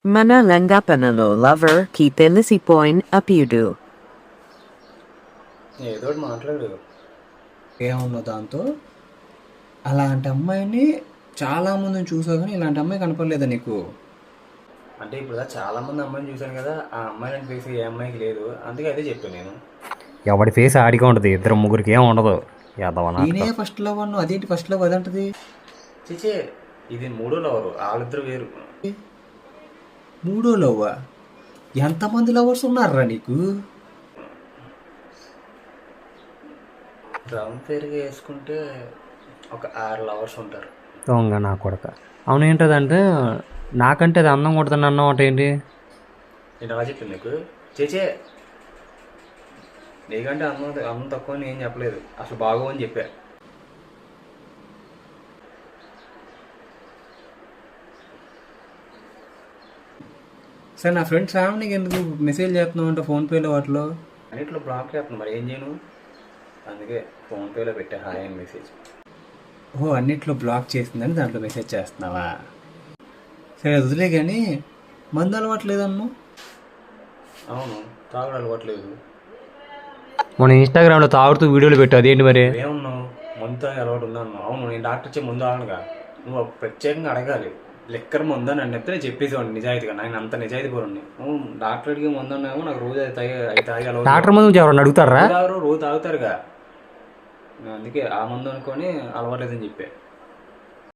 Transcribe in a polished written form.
Manalangappanalo lover ki telisipoin apiudu. ఏదో ఒకటి మాట్లాడు. ఏమన్నా దాంతో అలాంటి అమ్మాయిని చాలామందిని చూసావు కానీ ఇలాంటి అమ్మాయి కనపడలేదా నీకు? అంటే ఇప్పుడు చాలామంది అమ్మాయిని చూశాను కదా, ఆ అమ్మాయిని ఫేస్ ఏ అమ్మాయికి లేదు, అందుకే అదే చెప్పాను నేను. ఎవడి ఫేస్ ఆడిగా ఉంటుంది, ఇద్దరు ముగ్గురికి ఏం ఉండదు. నేనే ఫస్ట్ లవ్ అన్ను, అదేంటి ఫస్ట్ లవ్ అదంటది? చిచే, ఇది మూడో లవరు, వాళ్ళిద్దరు వేరు. మూడో లవ్వా? ఎంతమంది లవర్స్ ఉన్నారా నీకు? రౌండ్ పేరుగా వేసుకుంటే ఒక 6 లవర్స్ ఉంటారు. దొంగ నా కొడక. అవునేంటదంటే నాకంటే అది అందం కొడుతుంది అన్నావు అంటే ఏంటి? నేను అలా చెప్పింది నీకు? చేచే, నీకంటే అందం తక్కువ నేను చెప్పలేదు, అసలు బాగోని చెప్పా. సరే, నా ఫ్రెండ్ శ్రావణికి ఎందుకు మెసేజ్ చేస్తున్నావు అంటే ఫోన్పేలో వాటిలో అన్నిట్లో బ్లాక్ చేస్తున్నావు, మరి ఏం చేయను? అందుకే ఫోన్పేలో పెట్టా హాయ్ అని మెసేజ్. ఓహో, అన్నిట్లో బ్లాక్ చేసిందని దాంట్లో మెసేజ్ చేస్తున్నావా? సరే వదిలే, కానీ మందు అలవాట్లేదన్ను? అవును, తాగుడు అలవాట్లేదు. మన ఇన్స్టాగ్రామ్లో తాగుతూ వీడియోలు పెట్టు, అదేంటి మరి? ఏమన్నావు? మందు తాగే అలవాటు ఉందన్నావు. అవును, నేను డాక్టర్ ఇచ్చే ముందు ఆగనుగా, నువ్వు ప్రత్యేకంగా అడగాలి. లెక్కర్ ముందు అని చెప్తే నేను చెప్పేసేవాడిని నిజాయితీగా. నేను అంత నిజాయితీ పోరండి. డాక్టర్ అడిగి ముందు అన్నామో నాకు రోజు అది తాగి అలవాటు. డాక్టర్ మందు ఎవరన్నా అడుగుతారా? రోజు తాగుతారుగా, అందుకే ఆ మందు అనుకొని అలవాట్లేదని చెప్పా.